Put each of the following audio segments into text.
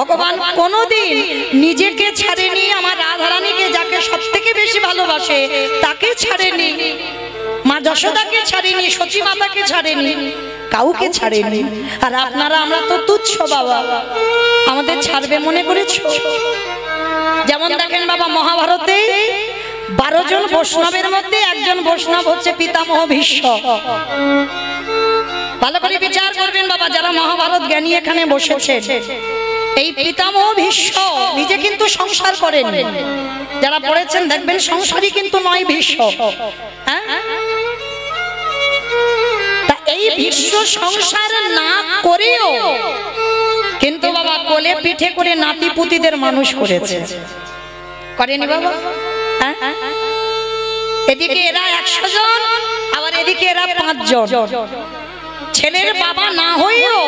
ভগবান কোনোদিন নিজেকে ছাড়েনি, আমার রাধারানীকে যাকে সবথেকে বেশি ভালোবাসে তাকে ছাড়েনি, মা যশোদাকে ছাড়েনি, সচী মাতাকে ছাড়েনি, কাউকে ছাড়েনি। আর আপনারা আমরা তো তুচ্ছ বাবা, আমাদের ছাড়বে মনে করেছো? যেমন দেখেন বাবা, মহাভারতে 12 জন বৈষ্ণবের মধ্যে একজন বৈষ্ণব হচ্ছে পিতামহ ভীষ্ম। ভালো করে বিচার করবেন বাবা, যারা মহাভারত জ্ঞানী এখানে বসেছে। এই পিতামহ ভীষ্ম নিজে কিন্তু সংসার করেন, যারা পড়েছেন দেখবেন সংসারী কিন্তু নয় ভীষ্ম। হ্যাঁ, তা এই ভীষ্ম সংসার না করেও কিন্তু বাবা কোলে পিঠে করে নাতি পুতিদের মানুষ করেছে, করেনি বাবা? এদিকে এরা 100 জন, আবার এদিকে এরা 5 জন। ছেলের বাবা না হয়েও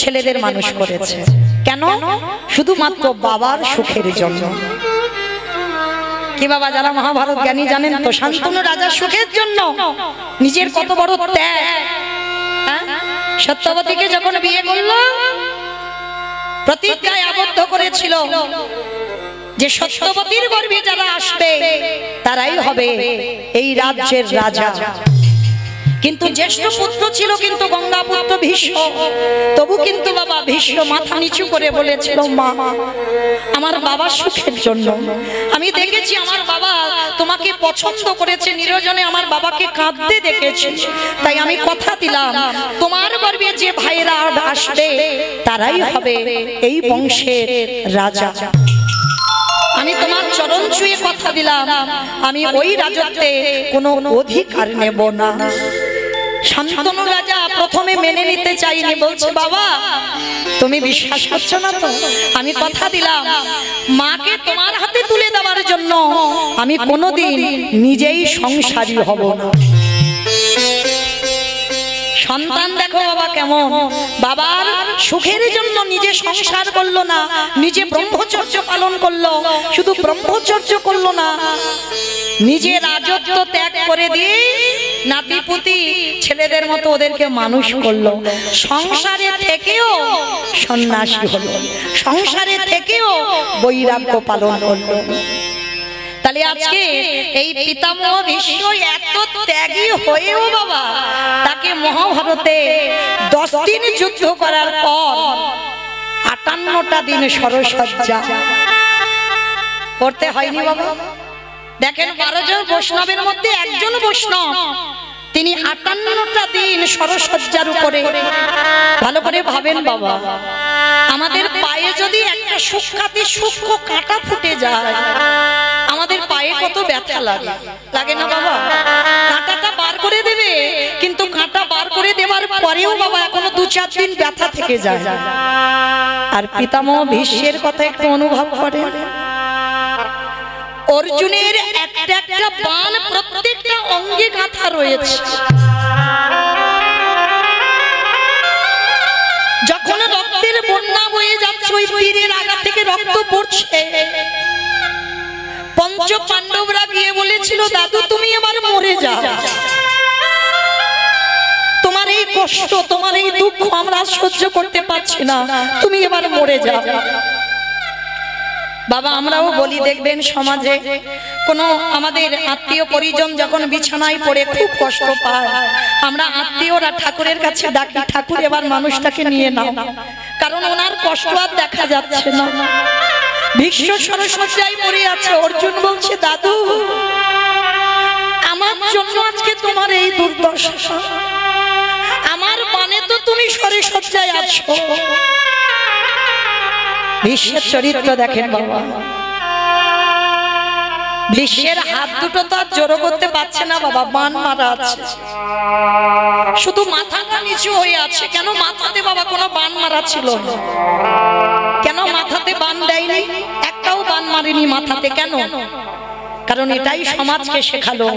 ছেলেদের মানুষ করেছে। কেন? শুধুমাত্র বাবার সুখের জন্য। কি বাবা, যারা মহাভারত জ্ঞানী জানেন তো, শান্তনু রাজার সুখের জন্য নিজের কত বড় ত্যাগ। সত্যবতীকে যখন বিয়ে করল, প্রতিজ্ঞায় আবদ্ধ করেছিল যে সত্যবতীর গর্ভে যারা আসবে তারাই হবে এই রাজ্যের রাজা। কিন্তু জ্যেষ্ঠ পুত্র ছিল কিন্তু গঙ্গা পুত্র ভীষ্ম। তবু কিন্তু বাবা ভীষ্ম মাথা নিচু করে বলেছিল, মা আমার বাবার সুখের জন্য, আমি দেখেছি আমার বাবা তোমাকে পছন্দ করেছে, নিরজনে আমার বাবাকে কাঁদতে দেখেছি, তাই আমি কথা দিলাম তোমার গর্ভে যে ভাইরা আসবে তারাই হবে এই বংশের রাজা। আমি তোমার চরণ ছুঁয়ে কথা দিলাম, আমি ওই রাজত্বে কোনো অধিকার নেব না। শান্তনু রাজা প্রথমে মেনে নিতে চাইনি, বলছে বাবা তুমি বিশ্বাস করছো না তো, আমি কথা দিলাম মাকে তোমার হাতে তুলে দেওয়ার জন্য আমি কোনোদিন নিজেই সংসারী হব না। সন্তান দেখো বাবা কেমন, বাবার সুখের জন্য নিজে সংসার করলো না, নিজে ব্রহ্মচর্য পালন করলো। শুধু ব্রহ্মচর্য করলো না, নিজে রাজত্ব ত্যাগ করে দিয়ে নাতিপুতি ছেলেদের মতো ওদেরকে মানুষ করলো। সংসারে থেকেও সন্ন্যাসী হলো, সংসারে থেকেও বৈরাগ্য পালন করলো। তাহলে আজকে এই পিতামহ ভীষ্ম এত ত্যাগী হয়েও বাবা তাকে মহাভারতে 10 দিন যুদ্ধ করার পর 58টা দিন সরসজ্জা করতে হয়নি বাবা। দেখেন 12 জন বৈষ্ণবের মধ্যে একজন বৈষ্ণব, তিনি 58টা দিন সরসজ্জার উপরে। ভালো করে ভাবেন বাবা, আমাদের পায়ে যদি একটা সূক্ষ্ম কাঁটা ফুটে যায়, আমাদের পায়ে কত ব্যথা লাগে, লাগে না বাবা? কাঁটাটা বার করে দেবে, কিন্তু কাঁটা বার করে দেওয়ার পরেও বাবা এখনো 2-4 দিন ব্যথা থেকে যায়। আর পিতামহ ভীষ্মের কথা একটু অনুভব করেন, অর্জুনের একটা একটা বাণ প্রত্যেকটা অঙ্গে গাঁথা রয়েছে। যখন রক্তের বন্যা বয়ে যাচ্ছে, ওই তীরের আগা থেকে রক্ত পড়ছে, পঞ্চ পাণ্ডবরা গিয়ে বলেছিল দাদু তুমি এবার মরে যাও, তোমার এই কষ্ট তোমার এই দুঃখ আমরা সহ্য করতে পারছি না, তুমি এবার মরে যাও। বাবা আমরাও বলি, দেখবেন সমাজে কোনো আমাদের আত্মীয় পরিজন যখন বিছানায় পড়ে খুব কষ্ট পায়, আমরা আত্মীয়রা ঠাকুরের কাছে ডাকি, ঠাকুর এবার মানুষটাকে নিয়ে নাও, কারণ ওনার কষ্ট আর দেখা যাচ্ছে না। ভীষ্ম সরসজ্জায় পড়ে আছে, অর্জুন বলছে দাদু আমার জন্য আজকে তোমার এই দুর্দশা, আমার বানে তো তুমি সরসজ্জায় আছো। ভীষ্মের চরিত্র দেখেন বাবা, ভীষ্মের হাত দুটো তো আর জোড়ো করতে পারছে না বাবা, বান মারা আছে, শুধু মাথাটা নিচু হয়ে আছে। কেন মাথাতে বাবা কোনো বান মারা ছিল না? কেন মাথাতে বান দেয়নি? একটাও বান মারেনি মাথাতে। কেন? কারণ এটাই সমাজকে শেখালো,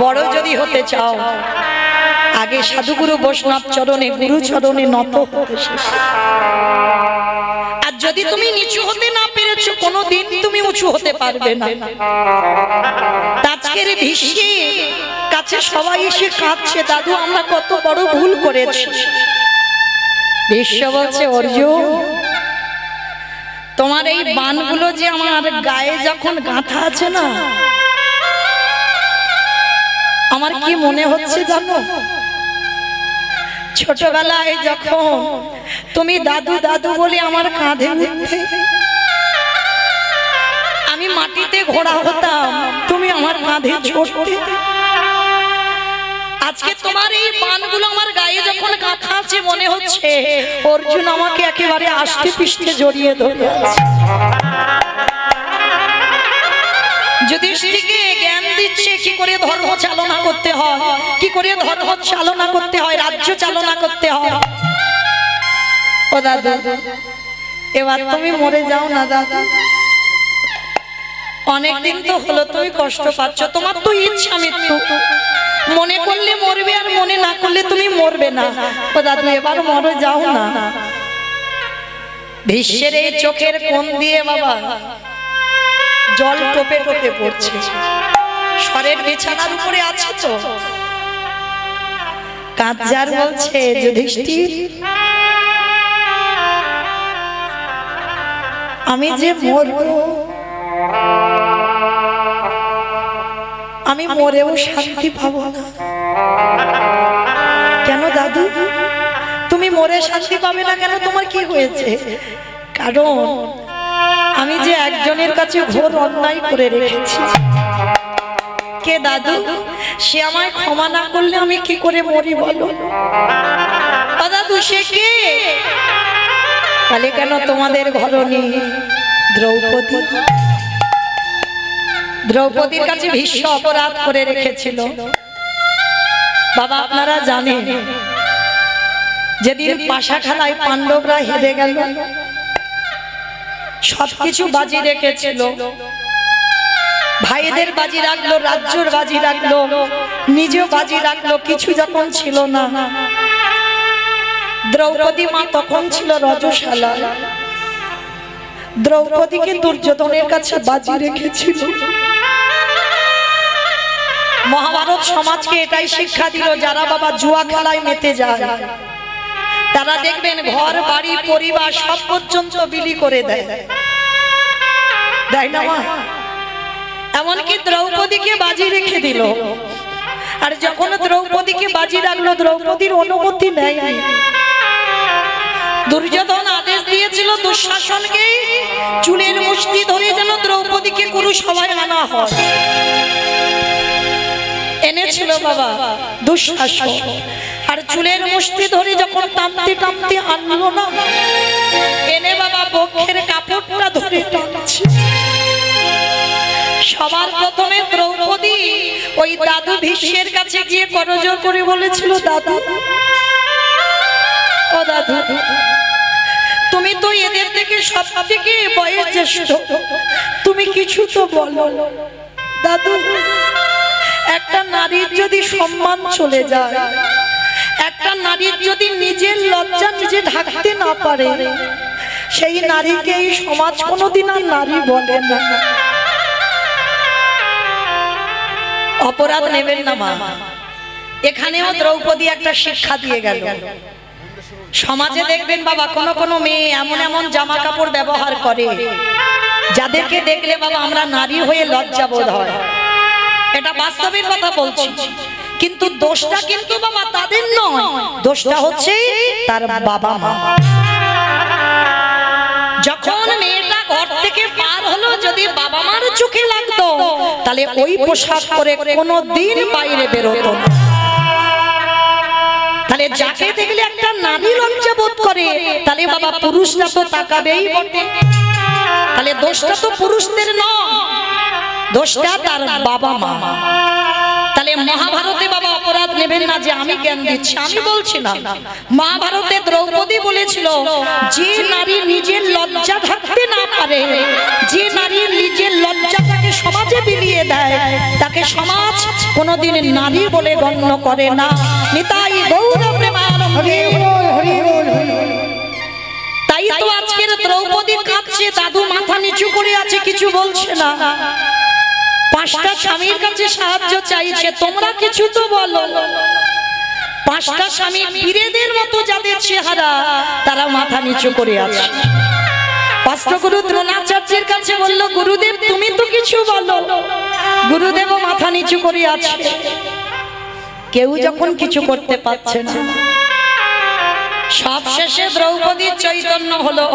বড় যদি হতে চাও আগে সাধুগুরু বৈষ্ণব চরণে গুরু চরণে নত হতে শেখো। আর যদি তুমি নিচু হতে না পেরেছো, কোনোদিন তুমি উঁচু হতে পারবে না। আজকের ভীষ্মের কাছে সবাই এসে কাঁদছে, দাদু আমরা কত বড় ভুল করেছি। ভীষ্ম বলছে অর্জুন তোমার এই বানগুলো যে আমার গায়ে যখন গাঁথা আছে না, আমার কি মনে হচ্ছে জানো? ছোটবেলায় যখন তুমি দাদু দাদু বলে আমার কাঁধে উঠতে, আমি মাটিতে ঘোড়া হতাম, তুমি আমার কাঁধে চড়তে। আজকে তোমার এই বানগুলো আমার গায়ে যখন গাঁথা আছে, মনে হচ্ছে অর্জুন আমাকে একেবারে আষ্টে পৃষ্ঠে জড়িয়ে ধরে আছে। যুধিষ্ঠিরকে জ্ঞান দিচ্ছে কি করে ধর্ম চালনা করতে হয়, কি করে ধর্ম চালনা করতে হয়, রাজ্য চালনা করতে হয়। ও দাদু, এবার তুমি মরে যাও না দাদু, অনেকদিন তো হলো তুমি কষ্ট পাচ্ছ, তোমার তো ইচ্ছা মৃত্যু, মনে করলে মরবে আর মনে না করলে তুমি মরবে না। ও দাদু, এবার মরে যাও না। ভীষ্মের এই চোখের কোণ দিয়ে বাবা জল টোপে টোপে পড়ছে। স্বরের বিছানার উপরে আছে তো, কাঁদজার বলছে, যুধিষ্ঠির আমি যে মরব, আমি মরেও শান্তি পাবো না। কেন দাদু, তুমি মরে শান্তি পাবে না কেন? তোমার কি হয়েছে? কারণ আমি যে একজনের কাছে ঘোর অন্যায় করে রেখেছি। কে দাদু? সে আমায় ক্ষমা না করলে আমি কি করে মরি বলো? দাদু সে কে? তাহলে কেন তোমাদের ঘরণী দ্রৌপদী, দ্রৌপদীর কাছে ভীষ্ম অপরাধ করে রেখেছিল। বাবা আপনারা জানেন, যেদিন পাশা খেলায় পাণ্ডবরা হেরে গেল, সবকিছু বাজি রেখেছিল, ভাইদের বাজি রাখলো, রাজ্যর বাজি রাখলো, নিজেও বাজি রাখলো, কিছু যখন ছিল না। দ্রৌপদী মা তখন ছিল রজশালা, দ্রৌপদীকে দুর্যোধনের কাছে বাজি রেখেছিল। মহাভারত সমাজকে এটাই শিক্ষা দিল, যারা বাবা জুয়া খেলায় মেতে যায় তারা দেখবেন ঘর বাড়ি পরিবার সব পর্যন্ত বিলি করে দেয়, তাই না মা? এমনকি দ্রৌপদীকে বাজি রেখে দিল। আর যখন দ্রৌপদীকে বাজি রাখলো, দ্রৌপদীর অনুমতি নেয়। দুর্যোধন আদেশ দিয়েছিল দুঃশাসনকে চুলের মুষ্টি ধরে যেন দ্রৌপদীকে কুরুসভায় আনা হয়। এনেছিল বাবা দুঃশাসন, আর চুলের মুষ্টি ধরে যখন টানতে টানতে আনলো না, এনে বাবা বক্ষের কাপড়টা ধরে টানছে। সবার প্রথমে দ্রৌপদী ওই দাদু ভীষ্মের কাছে গিয়ে করজোড় করে বলেছিল, দাদু ও দাদু, তুমি তো এদের থেকে সব থেকে বয়স জ্যেষ্ঠ, তুমি কিছু তো বলো। দাদু, একটা নারীর যদি সম্মান চলে যায়, একটা নারীর যদি নিজের লজ্জা নিজে ঢাকতে না পারে, সেই নারীকে এই সমাজ কোনোদিন আর নারী বলে না। অপরাধ নেবেন না মা, এখানেও দ্রৌপদী একটা শিক্ষা দিয়ে গেল। সমাজে দেখবেন বাবা কোন কোন মেয়ে এমন এমন জামা কাপড় ব্যবহার করে যাদেরকে দেখলে বাবা আমরা নারী হয়ে লজ্জা বোধ হয়। এটা বাস্তবের কথা বলছি, কিন্তু দোষটা কিন্তু বাবা তাদের নয়, দোষটা হচ্ছে তার বাবা মা। যখন মেয়েটা ঘর থেকে পার হলো, যদি বাবা মার চোখে লাগতো তাহলে ওই পোশাক পরে কোনোদিন বাইরে বেরোতো না। তাহলে যাকে দেখলে একটা নারী লজ্জা বোধ করে, তাহলে বাবা পুরুষরা তো তাকাবেই বটে। তাহলে দোষটা তো পুরুষদের নয়, দোষটা তার বাবা মা। তাহলে মহাভারতে বাবা অপরাধ নেবেন না যে আমি জ্ঞান দিচ্ছি, আমি বলছি না। মহাভারতে দ্রৌপদী বলেছিল, যে নারী নিজের লজ্জা ঢাকতে না পারে, যে নারী নিজের লজ্জাটাকে সমাজে বিলিয়ে দেয়, তাকে সমাজ কোনোদিন নারী বলে গণ্য করে না। নিতাই গৌর প্রেমানন্দে। তাই তো আজকের দ্রৌপদী কাঁদছে, দাদু মাথা নিচু করে আছে, কিছু বলছে না। পাঁচটা স্বামীর কাছে সাহায্য চাইছে, তোমরা কিছু তো বলো। পাঁচটা স্বামী বীরেদের মতো যাদের চেহারা, তারা মাথা নিচু করে আছে। অষ্টগুরু দ্রোণাচার্যের কাছে বলল, গুরুদেব তুমি তো কিছু বলো। গুরুদেব মাথা নিচু করে আছে। কেউ যখন কিছু করতে পারছে না, সবশেষে দ্রৌপদীর চৈতন্য হলো।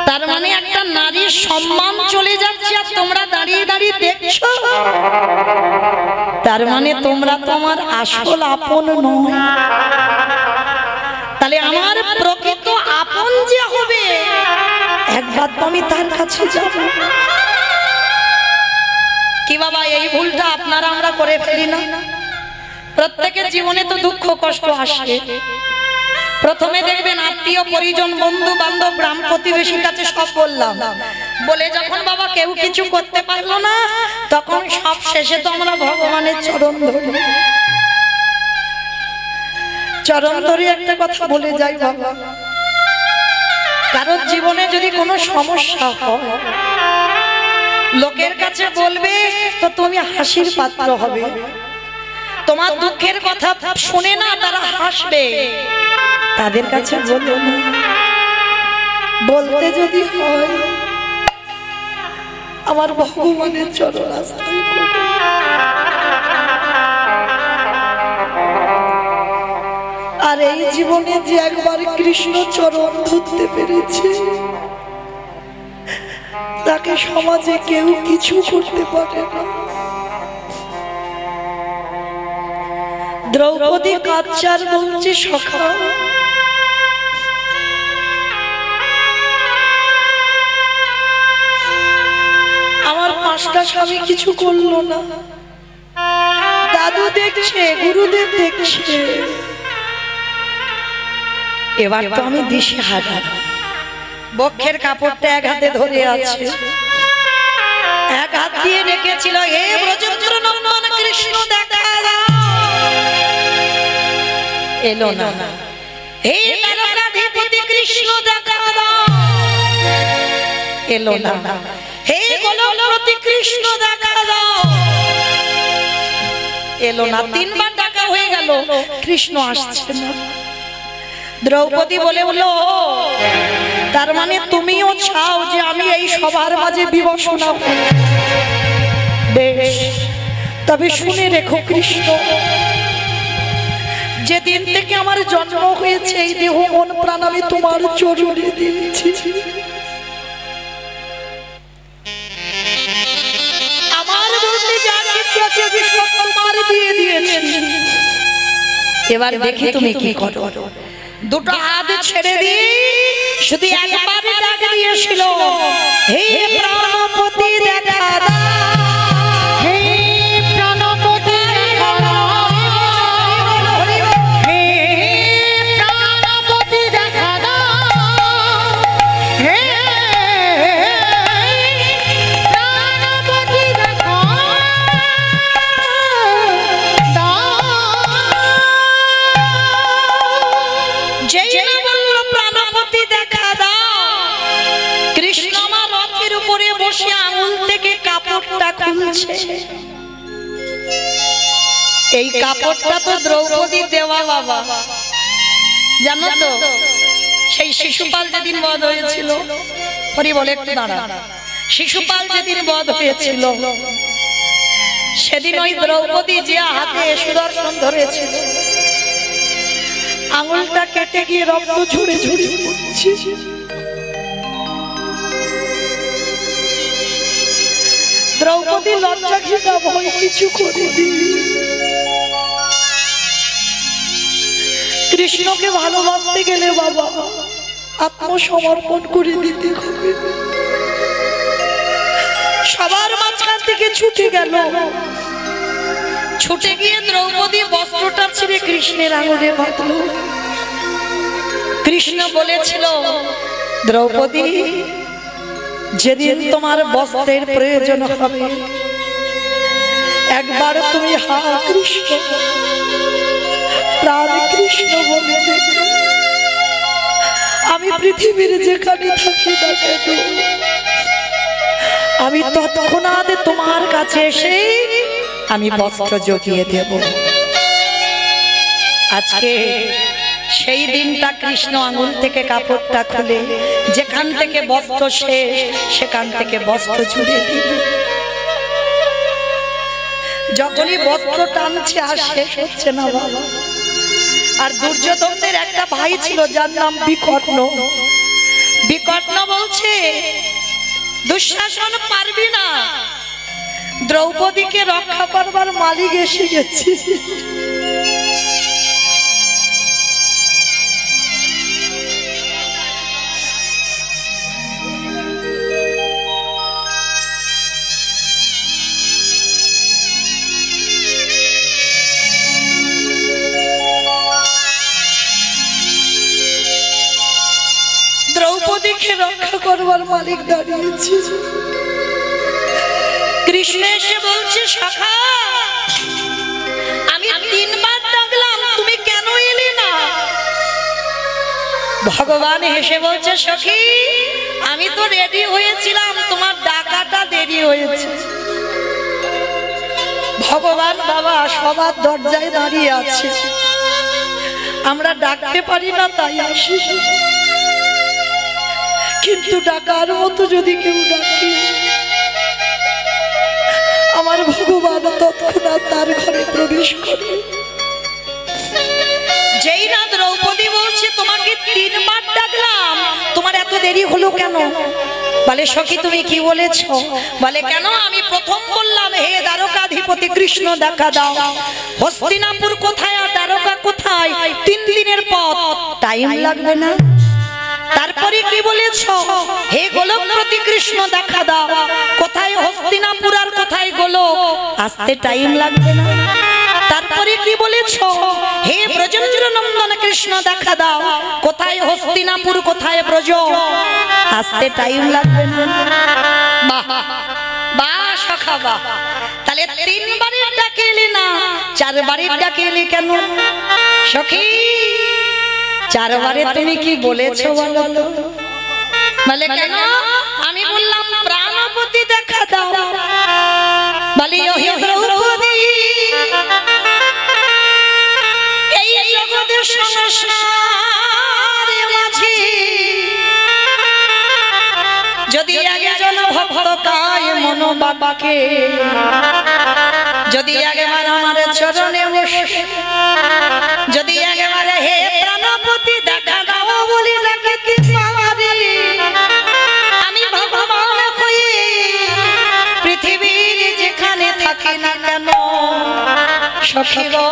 তার মানে একটা নারীর সম্মান চলে যাচ্ছে আর তোমরা দাঁড়িয়ে দাঁড়িয়ে দেখছো। তার মানে তোমরা তোমার আসল আপন নয়। তাহলে আমার প্রকৃত আপন যে হবে, একবার তো আমি তার কাছে যাব। কি বাবা, এই ভুলটা আপনারা আমরা করে ফেলি না? প্রত্যেকের জীবনে তো দুঃখ কষ্ট আসে। প্রথমে দেখবেন আত্মীয় পরিজন বন্ধু বান্ধব গ্রাম প্রতিবেশীর কাছে সব বললাম, বলে যখন বাবা কেউ কিছু করতে পারলো না, তখন সব শেষে তো আমরা ভগবানের চরণ ধরি। চরণ ধরে একটা কথা বলে যাই বাবা, কারোর জীবনে যদি কোনো সমস্যা হয়, লোকের কাছে বলবে তো তুমি হাসির পাত্র হবে। তোমার দুঃখের কথা শুনে না তারা হাসবে, তাদের কাছে বলো না। বলতে যদি হয় আমার ভগবানের চরণ আশ্রয় করো। আর এই জীবনে যে একবার কৃষ্ণ চরণ ধরতে পেরেছে, তাকে সমাজে কেউ কিছু করতে পারে না। দ্রৌপদী কাচ্চার বলছে, সখা আমার পাঁচটা স্বামী কিছু করলো না, দাদু দেখছে, গুরুদেব দেখছে, এবার তো আমি দিশেহারা। বক্ষের কাপড়টা এক হাতে ধরে আছে, এক হাত দিয়ে ডেকেছিল, হে ব্রজেন্দ্র নন্দন কৃষ্ণ দেখা দাও। এলো না। হে দ্বারকাধিপতি কৃষ্ণ দেখা দাও। এলো না। হে গোলকপতি কৃষ্ণ দেখা দাও। এলো না। তিনবার ডাকা হয়ে গেল, কৃষ্ণ আসছে না। দ্রৌপদী বলে বলো, তার মানে তুমিও চাও যে আমি এই সবার মাঝে বিবসনা হই? বেশ, তবে শুনে রেখো কৃষ্ণ, যেদিন থেকে আমার জন্ম হয়েছে এই দেহ মন প্রাণ আমি তোমার চরণে দিয়েছি। আমার বলতে যা কিছু আছে সব তোমার দিয়ে দিয়েছি। এবার দেখি তুমি কি করো। দুটো হাত ছেড়ে দিয়ে শুধু একবার ডাক দিয়েছিল, হে প্রাণপতি দেখা দাও। হে প্রাণপতি দেখা দাও। হে প্রাণপতি দেখা দাও। হে প্রাণপতি দেখা দাও। যেই না বলল প্রাণপতি দেখা দাও, কৃষ্ণ আমার রথের উপরে বসে আঙুল থেকে কাপড়টা খুলছে। এই কাপড়টা তো দ্রৌপদী দেওয়া বাবা, জানো তো? সেই শিশুপাল যেদিন বধ হয়েছিল, হরি বলে একটু দাঁড়া, শিশুপাল যেদিন বধ হয়েছিল সেদিন ওই দ্রৌপদী যে হাতে সুদর্শন ধরেছিল, আঙুলটা কেটে গিয়ে রক্ত ঝরে ঝরে পড়ছে। দ্রৌপদী লজ্জা ঘৃণা ভয় কিছু করেনি। কৃষ্ণকে ভালোবাসতে গেলে বাবা আত্মসমর্পণ করে দিতে হবে। সবার মাঝখান থেকে ছুটে গেল, ছুটে গিয়ে দ্রৌপদী বস্ত্রটা ছিঁড়ে কৃষ্ণের আঙুলে বাঁধল। কৃষ্ণ বলেছিল, দ্রৌপদী যেদিন তোমার বস্ত্রের প্রয়োজন হবে একবার তুমি হা কৃষ্ণ প্রাণ কৃষ্ণ বলে দেখো। আমি পৃথিবীর যেখানে থাকি না কেন, আমি তৎক্ষণাৎ তোমার কাছে এসে আমি বস্ত্র জুগিয়ে দেব। আজকে সেই দিনটা কৃষ্ণ আঙুল থেকে কাপড়টা খুলে যেখান থেকে বস্ত্র শেষ সেখান থেকে বস্ত্র জুড়ে দিল। যখনই বস্ত্র টানছে আর শেষ হচ্ছে না বাবা। আর দুর্যোধনদের একটা ভাই ছিল যার নাম বিকর্ণ। বিকর্ণ বলছে দুঃশাসন পারবি না, দ্রৌপদীকে রক্ষা করবার মালিক এসে গেছে। দ্রৌপদীকে রক্ষা করবার মালিক দাঁড়িয়েছে। কৃষ্ণ এসে বলছে সখা আমি 3 বার ডাকলাম তুমি কেন এলে না? ভগবান হেসে বলছে সখী আমি তো রেডি হয়েছিলাম, তোমার ডাকাটা দেরি হয়েছে। ভগবান বাবা সবার দরজায় দাঁড়িয়ে আছে, আমরা ডাকতে পারি না তাই আসি, কিন্তু ডাকার মতো যদি কেউ ডাকে আমার ভগবান তৎক্ষণাৎ তার ঘরে প্রবেশ করে। যেই না দ্রৌপদী বলছে তোমাকে 3 বার ডাকলাম, তোমার এত দেরি হলো কেন? বলে সখী তুমি কি বলেছ? বলে কেন আমি প্রথম বললাম হে দ্বারকাধিপতি কৃষ্ণ দেখা দাও, হস্তিনাপুর কোথায় আর দ্বারকা কোথায়, 3 দিনের পথ, টাইম লাগবে না? তারপরে কি বলেছ হে গোলকপতি কৃষ্ণ দেখা দাও, কোথায় হস্তিনাপুর আর কোথায় গোলক, আসতে টাইম লাগবে না? তারপরে কি বলেছ হে ব্রজেন্দ্র নন্দন কৃষ্ণ দেখা দাও, কোথায় হস্তিনাপুর কোথায় ব্রজ, আসতে টাইম লাগবে না? বাহ বাহ সখা বাহ। তাহলে 3 বারের ডাকে এলি না, 4 বারের ডাকে এলি কেন? সখী 4 বারে তুমি কি বলেছো বলো তো? বলে কেন? আমি বললাম প্রাণপতি দেখা দাও। বলি ওহে দ্রৌপদী এই জগতের সংসারে মাঝে যদি একজন ভক্ত কায় মন বাবাকে, যদি একবার আমার চরণে বসে, যদি একবার হে প্রাণপতি দেখা দাও বলি ডাকে পারে, আমি ভগবান হয়ে পৃথিবীর যেখানে থাকি না কেন সখী গো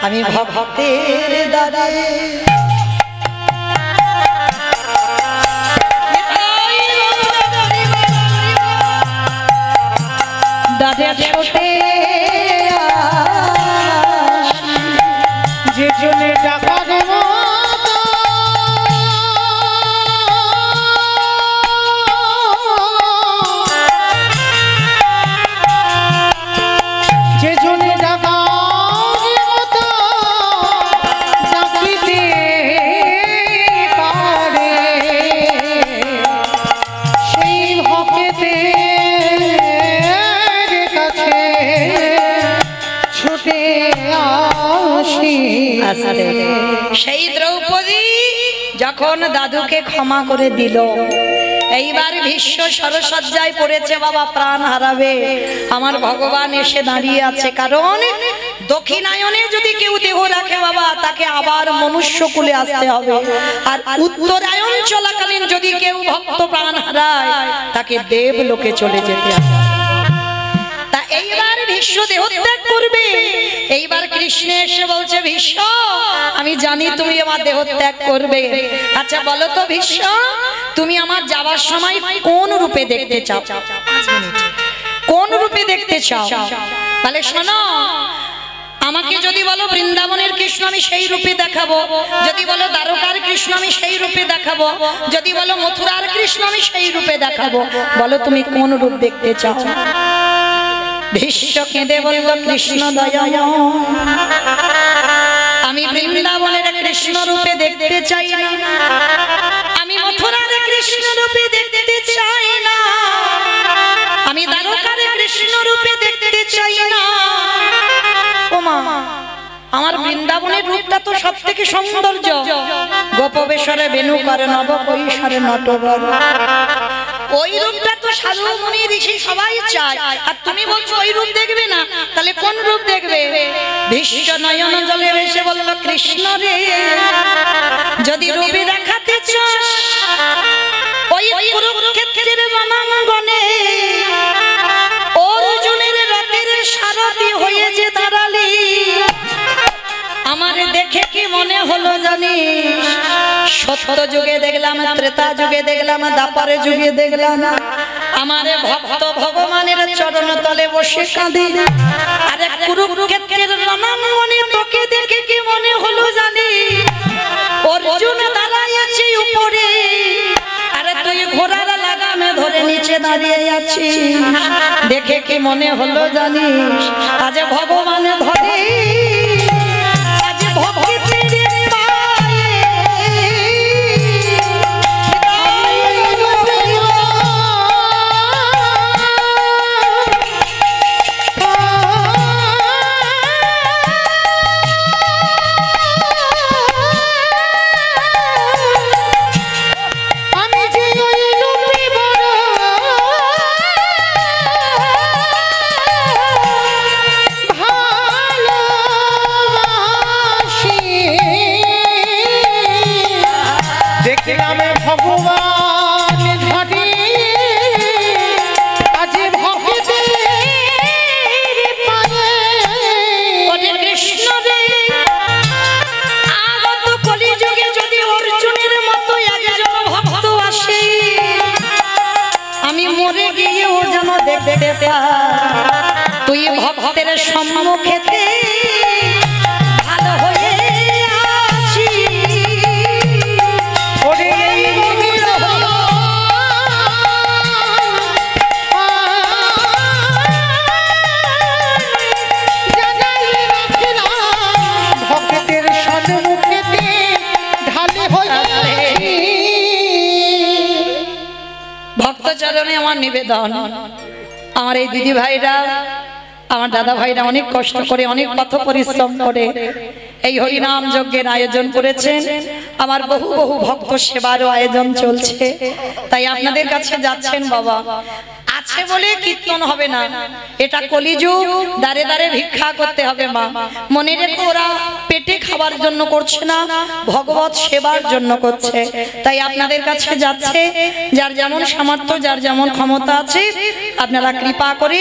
আমি ভক্তের দ্বারে দাদা ছোটে যে জনে ডাকা দেব যে জনে ডাকা ডাকিতে পারে সেই ভক্তে সেই দ্রৌপদী যখন দাদুকে ক্ষমা করে দিল, এইবার ভীষ্ম সরসজ্জায় পড়েছে বাবা প্রাণ হারাবে, আমার ভগবান এসে দাঁড়িয়ে আছে। কারণ দক্ষিণায়নে যদি কেউ দেহ রাখে বাবা তাকে আবার মনুষ্য কুলে আসতে হবে, আর উত্তরায়ণ চলাকালীন যদি কেউ ভক্ত প্রাণ হারায় তাকে দেবলোকে চলে যেতে হবে। তা এইবার ভীষ্ম দেহত্যাগ করবে। এইবার কৃষ্ণ এসে বলছে ভীষ্ম আমি জানি তুমি আমার দেহত্যাগ করবে, আচ্ছা বলো তো ভীষ্ম তুমি আমার যাওয়ার সময় কোন রূপে দেখতে চাও? 5 মিনিট। কোন রূপে দেখতে চাও? বলে শোনো আমাকে যদি বলো বৃন্দাবনের কৃষ্ণ আমি সেই রূপে দেখাবো, যদি বলো দ্বারকার কৃষ্ণ আমি সেই রূপে দেখাবো, যদি বলো মথুরার কৃষ্ণ আমি সেই রূপে দেখাবো, বলো তুমি কোন রূপ দেখতে চাও? ভীষ্ম কেঁদে বলল কৃষ্ণ দয়াময় আমি বৃন্দাবনের কৃষ্ণ রূপে দেখতে চাই না, আমি মথুরার কৃষ্ণ রূপে দেখতে চাই না, আমি দ্বারকার কৃষ্ণ রূপে দেখতে চাই না। ওমা আমার বৃন্দাবনের রূপটা তো সব থেকে সৌন্দর্য। গোপবেশরে বেনু করে নব কৈশোরে নটবর, ওই রূপটা তো সাধু মুনি ঋষি সবাই চায়। আর তুমি বলছো ওই রূপ দেখবে না, তাহলে কোন রূপ দেখবে? ভীষ্ম নয়ন জলে এসে বলল কৃষ্ণ রে, যদি রূপে দেখাতে চাস ওই কুরুক্ষেত্রের রণাঙ্গনে অর্জুনের রথের সারথি হয়ে যে দাঁড়ালি, আমারে দেখে কি মনে হলো জানিস? সত্য যুগে দেখলাম, ত্রেতা যুগে দেখলাম, দ্বাপর যুগে দেখলাম আমারে ভক্ত ভগবানের চরণ তলে বসে কাঁদে। আরে কুরুক্ষেত্রের রণাঙ্গনে তোকে দেখে কি মনে হলো জানিস? অর্জুন দাঁড়াইছে উপরে, আরে তুই ঘোড়ার লাগামে ধরে নিচে দাঁড়িয়ে আছিস। দেখে কি মনে হলো জানিস? আজ ভগবান ধরে তুই ভক্তের সম্মুখেতে ভালো হয়ে আছি। ভক্তের সম্মুখেতে ঢালে হয়ে ভক্তচরণে আমার নিবেদন, আমার এই দিদি ভাইরা, আমার দাদা ভাইরা অনেক কষ্ট করে, অনেক পথ পরিশ্রম করে এই হরিনাম যজ্ঞের আয়োজন করেছেন। আমার বহু বহু ভক্ত সেবারও আয়োজন চলছে, তাই আপনাদের কাছে যাচ্ছেন। বাবা আছে বলে কীর্তন হবে না, এটা কলিযুগ, দাঁড়ে দাঁড়ে ভিক্ষা করতে হবে। মা মনে রেখো, ওরা পেটে খাবার জন্য করছে না, ভগবত সেবার জন্য করছে। তাই আপনাদের কাছে যাচ্ছে, যার যেমন সামর্থ্য, যার যেমন ক্ষমতা আছে, আপনারা কৃপা করে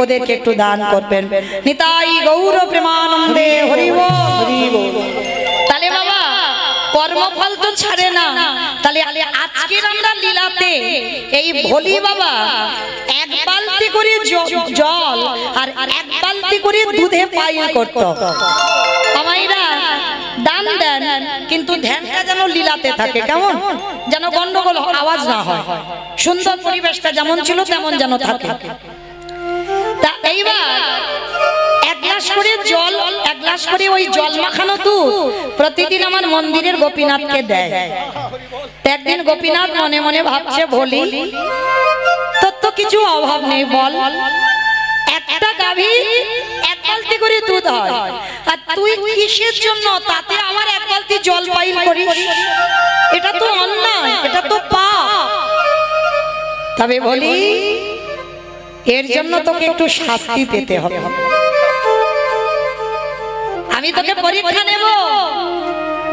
ওদেরকে একটু দান করবেন। নিতাই গৌর প্রেমানন্দে হরি বল। তাহলে বাবা কর্মফল তো ছাড়ে না, তাহলে আজকের আমরা লীলাতে এই ভোলি বাবা এক বালতি করে জল আর এক বালতি করে দুধে পাইল করত। আমাইরা দান দেন, কিন্তু ধ্যানটা যেন লীলাতে থাকে, কেমন যেন গন্ডগোল আওয়াজ না হয়, সুন্দর পরিবেশটা যেমন ছিল তেমন যেন থাকে। তা এইবার এক গ্লাস করে জল, এক গ্লাস করে ওই জল মাখানো দুধ প্রতিদিন আমার মন্দিরের গোপীনাথকে দেয়। একদিন গোপীনাথ মনে মনে ভাবছে, ভোলি তোর তো কিছু অভাব নেই, বল একটা গাভী এক বালতি করে দুধ হয়, আর তুই কিসের জন্য তাতে আমার এক বালতি জল পাইল করিস? এটা তো অন্যায়, এটা তো পাপ। তবে বলি এর জন্য তোকে একটু শাস্তি পেতে হবে। আমি তোকে পরীক্ষা নেব,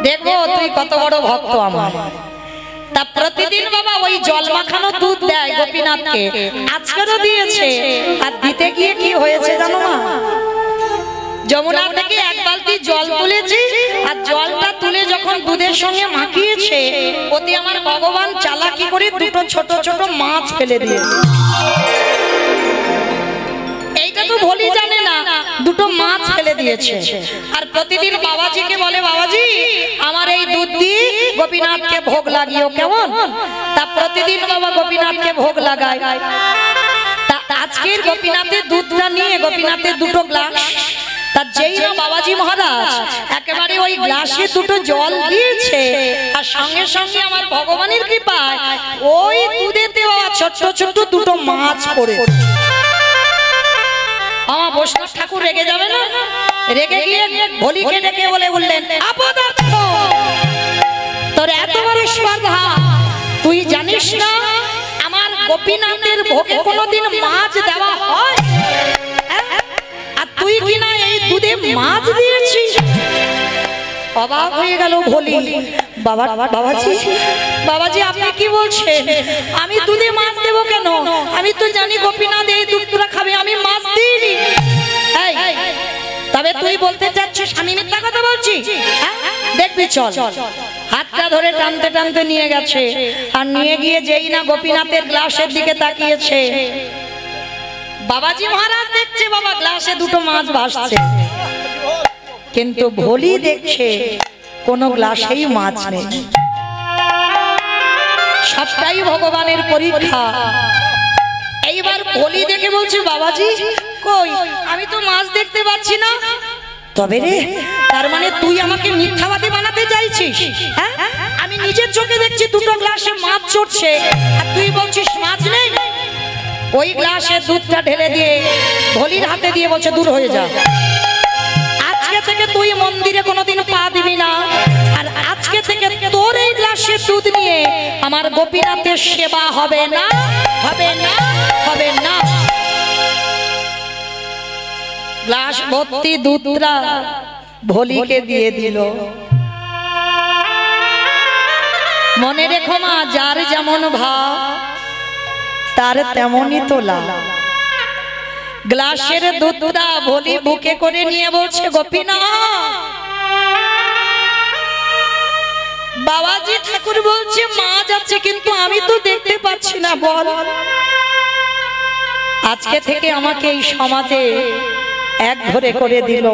দেখবো তুই কত বড় ভক্ত আমার। তা প্রতিদিন বাবা ওই জল মাখানো দুধ দেয় গোপীনাথকে, আজকেরও দিয়েছে। আর দিতে গিয়ে কি হয়েছে জানো মা? যমুনা থেকে এক বালতি জল তুলেছি, আর জলটা তুলে যখন দুধের সঙ্গে মাখিয়েছে, ওতে আমার ভগবান চালাকি করে দুটো ছোট ছোট মাছ ফেলে দিয়েছে। এইটা তো ভোলি জানে না, দুটো মাছ ফেলে দিয়েছে। আর প্রতিদিন বাবাজিকে বলে, বাবাজি আমার এই দুধ দিয়ে গোপীনাথকে ভোগ লাগিও, কেমন? তা প্রতিদিন বাবা গোপীনাথকে ভোগ লাগায়। তা আজকের গোপীনাথের দুধটা নিয়ে গোপীনাথের দুটো গ্লাস, তা যেই না বাবাজি মহারাজ একেবারে ওই গ্লাসে দুটো জল দিয়েছে, আর সঙ্গে সঙ্গে আমার ভগবানের কৃপায় ওই দুধেতে ছোট্ট ছোট্ট দুটো মাছ পড়ে। আমার বৈষ্ণব ঠাকুর রেগে যাবে না? রেগে গিয়ে ভোলিকে ডেকে বলে বললেন, আপদার্থ, তোর এত বড় স্পর্ধা, তুই জানিস না আমার গোপীনাথের ভোগে কোনোদিন মাছ দেওয়া হয়? আর তুই কিনা এই দুধে মাছ দিয়েছিস। অবাক হয়ে গেল ভোলি। বাবাজি আপনি কি বলছেন? আমি দুধে মাছ দেবো কেন? আমি তো জানি গোপীনাথ এই দুধটা খাবে, আমি মাছ দিইনি। তবে তুই বলতে চাচ্ছিস আমি মিথ্যা কথা বলছি? দেখবি চল। হাতটা ধরে টানতে টানতে নিয়ে গেছে, আর নিয়ে গিয়ে যেই না গোপীনাথের গ্লাসের দিকে তাকিয়েছে, বাবাজি মহারাজ দেখছে বাবা গ্লাসে দুটো মাছ ভাসছে, কিন্তু ভোলি দেখছে কোন গ্লাসেই মাছ নেই। সবটাই ভগবানের পরীক্ষা। এইবার ভোলি দেখে বলছে, বাবাজি কই, আমি তো মাছ দেখতে পাচ্ছি না। তবে রে, তার মানে তুই আমাকে মিথ্যাবাদী বানাতে চাইছিস? হ্যাঁ, আমি নিজের চোখে দেখছি দুটো গ্লাসে মাছ চড়ছে, আর তুই বলছিস মাছ নেই। ওই গ্লাসে দুধটা ঢেলে দিয়ে ভোলির হাতে দিয়ে বলছে, দূর হয়ে যা, আজকে থেকে তুই মন্দিরে কোনোদিন পা দিবি না, আর আজকে থেকে তোর এই গ্লাসে দুধ নিয়ে আমার গোপীনাথের সেবা হবে না, হবে না, হবে না। গ্লাস ভর্তি দুধটা ভোলিকে দিয়ে দিল। মনে রেখো মা, যার যেমন ভাব তার তেমনই তোলা। গ্লাসের দুধটা ভোলি বুকে করে নিয়ে বলছে, গোপীনাথ, বাবাজি ঠাকুর বলছে মাছ আছে, কিন্তু আমি তো দেখতে পাচ্ছি না, বল। আজকে থেকে আমাকে এই সমাজে এক ঘরে করে দিল,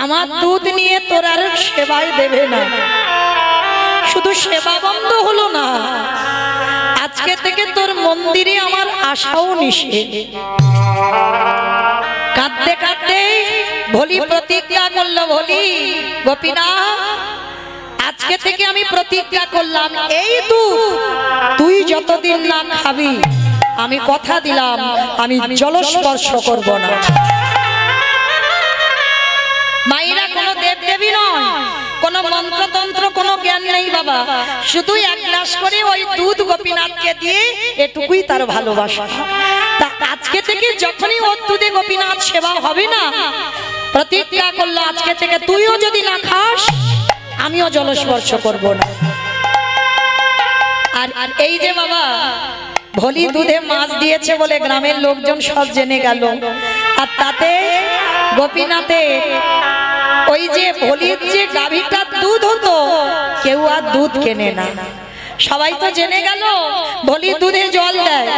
আমার দুধ নিয়ে তোর আর সেবায় দেবে না। শুধু সেবা বন্ধ হলো না, আজকে থেকে তোর মন্দিরে আমার আশাও নিষেধ। কাঁদতে কাঁদতে ভোলি প্রতিজ্ঞা করলো, ভোলি গোপীনাথ, আজকে থেকে আমি প্রতিজ্ঞা করলাম, এই দুধ তুই যতদিন না খাবি, আমি কথা দিলাম আমি জলস্পর্শ করব না। মায়েরা কোনো দেবদেবী নয়, কোনো মন্ত্রতন্ত্র কোনো জ্ঞান নেই বাবা, শুধু এক গ্লাস করে ওই দুধ গোপীনাথকে দিয়ে এটুকুই তার ভালোবাসা। তা আজকে থেকে যখনই ওর দুধে গোপীনাথ সেবা হবে না, প্রতিজ্ঞা করলো আজকে থেকে তুইও যদি না খাস আমিও জলস্পর্শ করব না। আর এই যে বাবা ভোলি দুধে মাছ দিয়েছে বলে গ্রামের লোকজন সব জেনে গেল, আর তাতে গোপীনাথে ওই যে ভোলির যে গাভীটার দুধ হতো কেউ আর দুধ কেনে না। সবাই তো জেনে গেল ভোলি দুধে জল দেয়,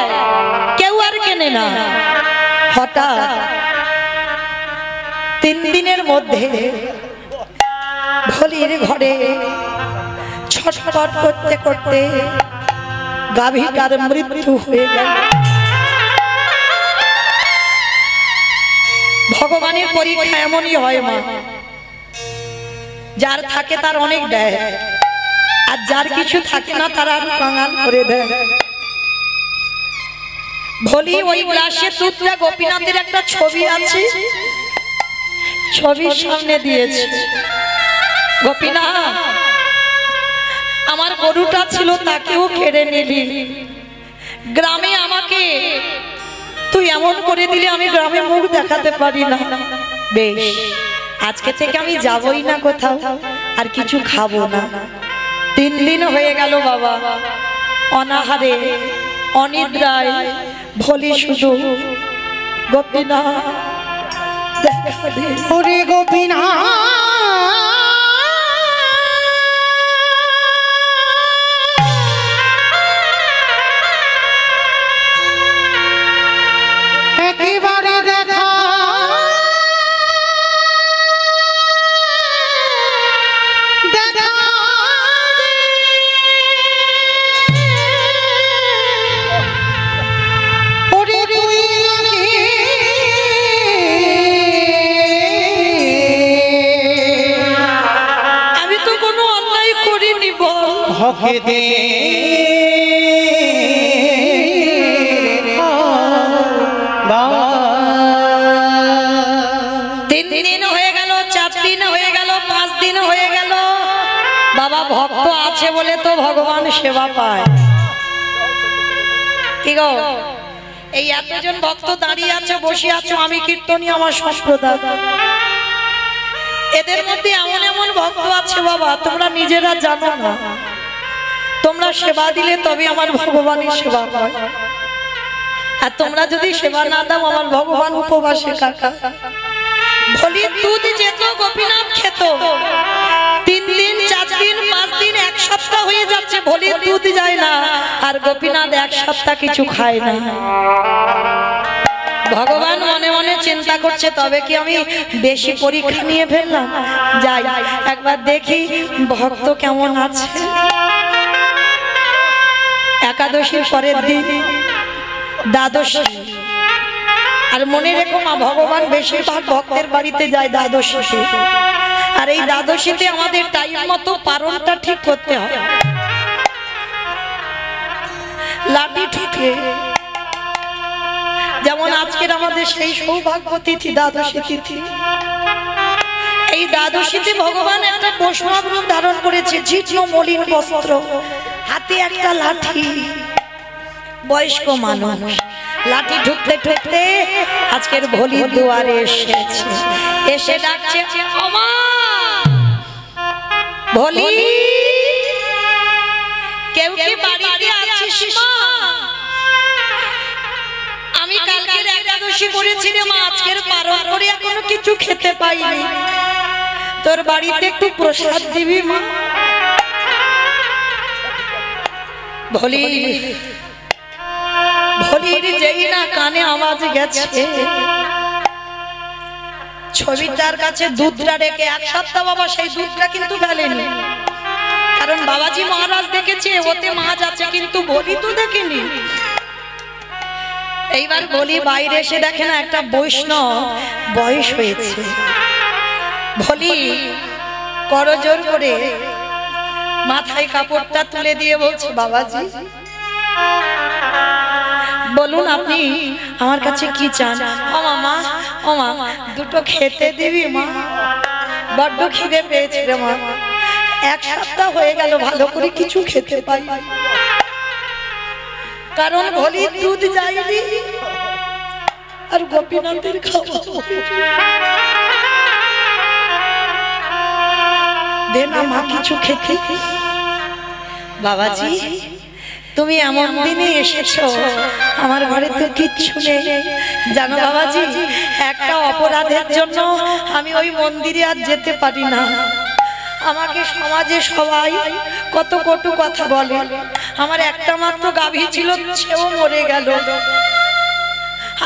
কেউ আর কেনে না। হঠাৎ 3 দিনের মধ্যে ভোলির ঘরে ছটফট করতে করতে গাভীটার মৃত্যু হয়ে গেল। ভগবানের পরীক্ষা এমনই হয় মা, যার থাকে তার অনেক দেয়, আর যার কিছু থাকে না তার আর কাঙাল করে দেয়। ভোলি ওই গ্লাসে দুধটা গোপীনাথের একটা ছবি আছে, ছবির সামনে দিয়েছে, গোপীনাথ আমার গরুটা ছিল তাকেও কেড়ে নিলি, গ্রামে আমাকে তুই এমন করে দিলি আমি গ্রামে মুখ দেখাতে পারি না। বেশ, আজকে থেকে আমি যাবই না কোথাও, আর কিছু খাবো না। 3 দিন হয়ে গেল বাবা, অনাহারে অনিদ্রায় ভোলি শুধু গোপীনাথ দেখা দে, ওরে গোপীনাথ, একেবারে দেখা দেখা ওরে তুই আমি তো কোনো অন্যায় করিনি বল, হকে দে আছে বলে তো ভগবান সেবা পায়। কি গো, এই এতজন ভক্ত দাঁড়িয়ে আছে, বসে আছো, আমি কীর্তনী আমার সম্প্রদায়, এদের মধ্যে এমন এমন ভক্ত আছে বাবা তোমরা নিজেরা জানো না। তোমরা সেবা দিলে তবে আমার ভগবানের সেবা হয়, আর তোমরা যদি সেবা না দাও আমার ভগবান উপবাসে কাটা। বলি দুধ যেত গোপীনাথ খেত, 3 দিন 4 দিন 5 দিন 1 সপ্তাহ হয়ে যাচ্ছে, বলি দুধ যায় না, আর গোপীনাথ 1 সপ্তাহ কিছু খায় না। ভগবান মনে মনে চিন্তা করছে তবে কি আমি বেশি পরীক্ষা নিয়ে ফেললাম, যাই একবার দেখি ভক্ত কেমন আছে। একাদশীর পরের দিন দ্বাদশী, আর মনে রেখো মা ভগবান বেশিরভাগ ভক্তের বাড়িতে যায় দ্বাদশীতে, আর এই দ্বাদশীতে আমাদের টাইম মতো পারণটা ঠিক করতে হয়। লাঠি ঠুকে যেমন আজকের আমাদের সেই সৌভাগ্য তিথি দ্বাদশী তিথি, এই দ্বাদশীতে ভগবান একটা বৈষ্ণব রূপ ধারণ করেছে, জীর্ণ মলিন বস্ত্র, হাতে একটা লাঠি, বয়স্ক মানুষ, লাঠি ঠুকতে ঠুকতে আজকের ভোলির দুয়ারে এসেছে, এসে ডাকছে ওমা ভোলি, কেউ কি বাড়িতে আছিস মা? আমি কালকের একাদশী করেছি রে মা, আজকের পারণ করে এখনো কিছু খেতে পাইনি, তোর বাড়িতে একটু প্রসাদ দিবি মা? ভোলির যেই না কানে আওয়াজ গেছে, ছবিটার কাছে দুধটা রেখে 1 সপ্তাহ বাবা সেই দুধটা কিন্তু ফেলেনি, কারণ বাবাজি মহারাজ দেখেছে ওতে মাছ আছে, কিন্তু ভোলি তো দেখেনি। এইবার ভোলি বাইরে এসে দেখে না একটা বৈষ্ণব বয়স হয়েছে, ভোলি করজোর করে মাথায় কাপড়টা তুলে দিয়ে বলছে বাবাজি বলুন আপনি আমার কাছে কি চান? ও মামা, ও মা দুটো খেতে দিবি মা, বড্ড খিদে পেয়েছে রে মা, 1 সপ্তাহ হয়ে গেল ভালো করে কিছু খেতে পাই, কারণ ভোলি দুধ যায়নি আর গোপীনাথের খাওয়া দে না মা কিছু খেতে। বাবাজি তুমি এমন দিনে এসেছো, আমার ঘরে তো কিচ্ছু নেই জানো বাবাজি, একটা অপরাধের জন্য আমি ওই মন্দিরে আর যেতে পারি না, আমাকে সমাজে সবাই কত কটু কথা বলে, আমার একটা মাত্র গাভী ছিল সেও মরে গেল,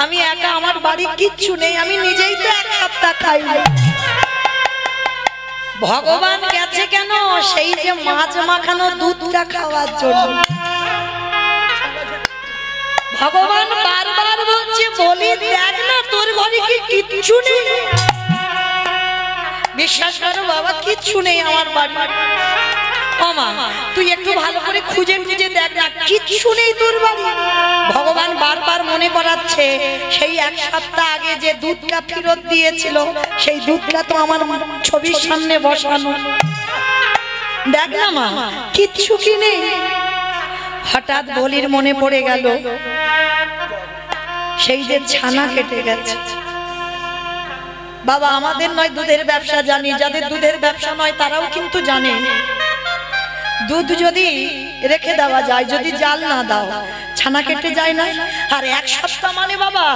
আমি একা, আমার বাড়ি কিচ্ছু নেই, আমি নিজেই তো 1 সপ্তাহ খাই। ভগবান গেছে কেন? সেই যে মাছ মাখানো দুধটা খাওয়ার জন্য। ভগবান বারবার বলছে বলি দেখ না তোর ঘরে কি কিচ্ছু নেই, বিশ্বাস করো বাবা কিচ্ছু নেই আমার বাড়ি, ও মা তুই একটু ভালো করে খুঁজে খুঁজে দেখ না কিচ্ছু নেই তোর বাড়ি। ভগবান বারবার মনে করাচ্ছে সেই 1 সপ্তাহ আগে যে দুধটা ফেরত দিয়েছিল সেই দুধটা তো আমার ছবির সামনে বসানো, দেখ না মা কিচ্ছু কি নেই। হঠাৎ ভোলির মনে পড়ে গেল সেই যে ছানা কেটে গেছে। বাবা আমাদের নয় দুধের ব্যবসা জানি, যাদের দুধের ব্যবসা নয় তারাও কিন্তু জানে দুধ যদি রেখে দেওয়া যায়, যদি জাল না দাও ছানা কেটে যায় না, আর 1 সপ্তাহ মানে বাবা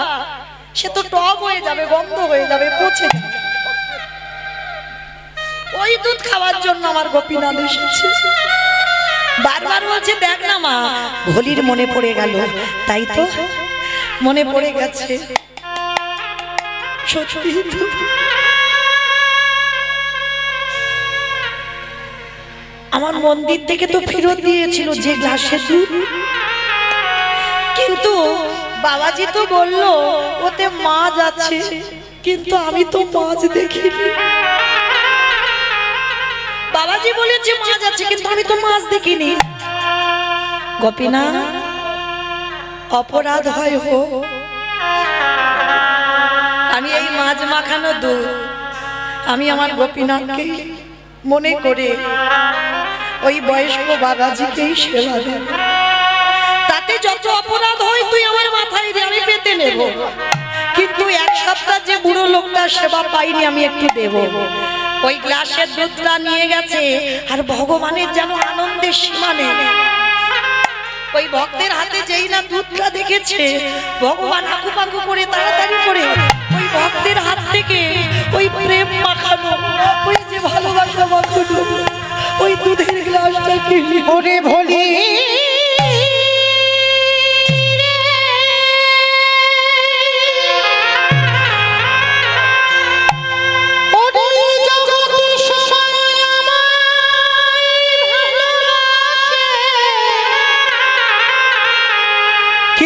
সে তো টক হয়ে যাবে, গন্ধ হয়ে যাবে, পচে যাবে। ওই দুধ খাওয়ার জন্য আমার গোপীনাথ এসেছে, বারবার বলছে দেখ না মা। ভোলির মনে পড়ে গেল, তাই তো মনে পড়ে গেছে, সত্যি আমার মন্দির থেকে তো ফেরত দিয়েছিল যে গ্লাসের দুধ, কিন্তু বাবাজি তো বলল ওতে মাছ আছে, কিন্তু আমি তো মাছ দেখিনি। বাবাজি বলেছে মাছ আছে, কিন্তু আমি তো মাছ দেখিনি। গোপীনাথ অপরাধ হয় হোক, আমি এই মাছ মাখানো দুধ আমি আমার গোপীনাথকে মনে করে ওই বয়স্ক বাবাজিকেই সেবা দেব। তাতে যত অপরাধ হয় তুই আমার মাথায় দে, আমি পেতে নেব, কিন্তু এক সপ্তাহ যে বুড়ো লোকটা সেবা পাইনি আমি একটু দেব। ওই গ্লাসের দুধটা নিয়ে গেছে, আর ভগবানের যেন আনন্দের সীমা নেই। ওই ভক্তের হাতে যেই না দুধটা দেখেছে, ভগবান আকুপাকু করে তাড়াতাড়ি করে ওই ভক্তের হাত থেকে ওই প্রেম মাখানো, ওই যে ভালোবাসা মাখানো ওই দুধের গ্লাসটা কিনে ওরে ভোলি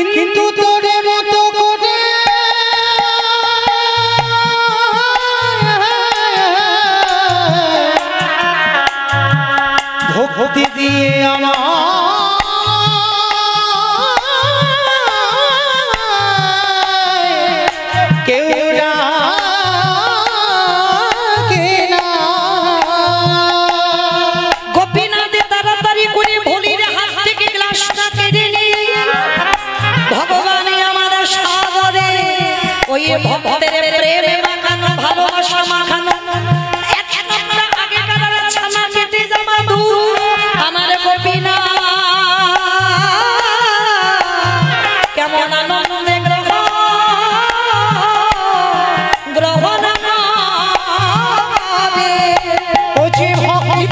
কিন্তু তোরে মতো করে ভক্তি দিয়ে আমার কেউ ডাকে না। গোপীনাথে তাড়াতাড়ি করে ভোলির হাত থেকে গ্লাসটা কেড়ে নিয়ে ভগবানই আমার সাগরে ওই ভক্তের প্রেমে মাখানো ভালোবাসা মাখানো এক সপ্তাহ আগে কারার ছানা কেটে যাওয়া দুধ আমার গোপীনাথ কেমন আনন্দে গ্রহণ করে। ও যে ভক্তি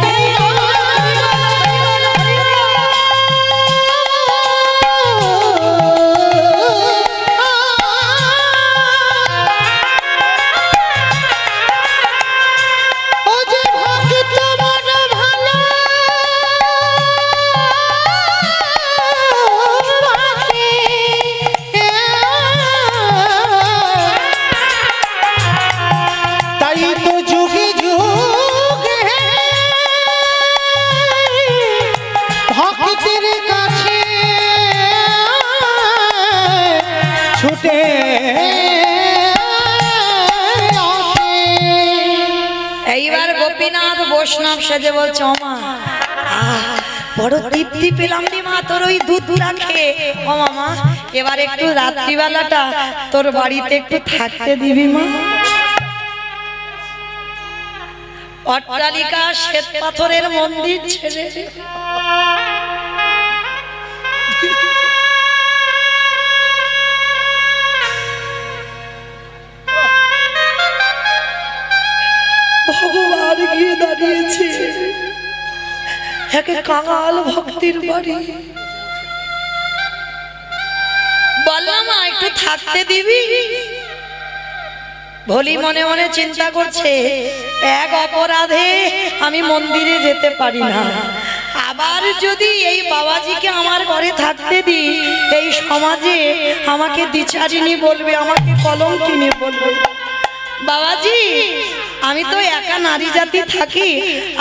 ছুটে এইবার গোপীনাথ বৈষ্ণব সেজে বলছে, ওমা বড় তৃপ্তি পেলাম রে মা তোর ওই দুধটা খেয়ে। ও মামা এবার একটু রাত্রিবেলাটা তোর বাড়িতে একটু থাকতে দিবি মা। অট্টালিকা শ্বেত পাথরের মন্দির ছেড়ে ভগবান গিয়ে দাঁড়িয়েছে একে কাঙাল ভক্তির বাড়ি। বললাম একটু থাকতে দিবি। ভোলি মনে মনে চিন্তা করছে, এক অপরাধে আমি মন্দিরে যেতে পারি না, আবার যদি এই বাবাজিকে আমার ঘরে থাকতে দিই এই সমাজে আমাকে দ্বিচারিণী বলবে, আমাকে কলঙ্কিনী বলবে। বাবাজি আমি তো একা নারী জাতি থাকি,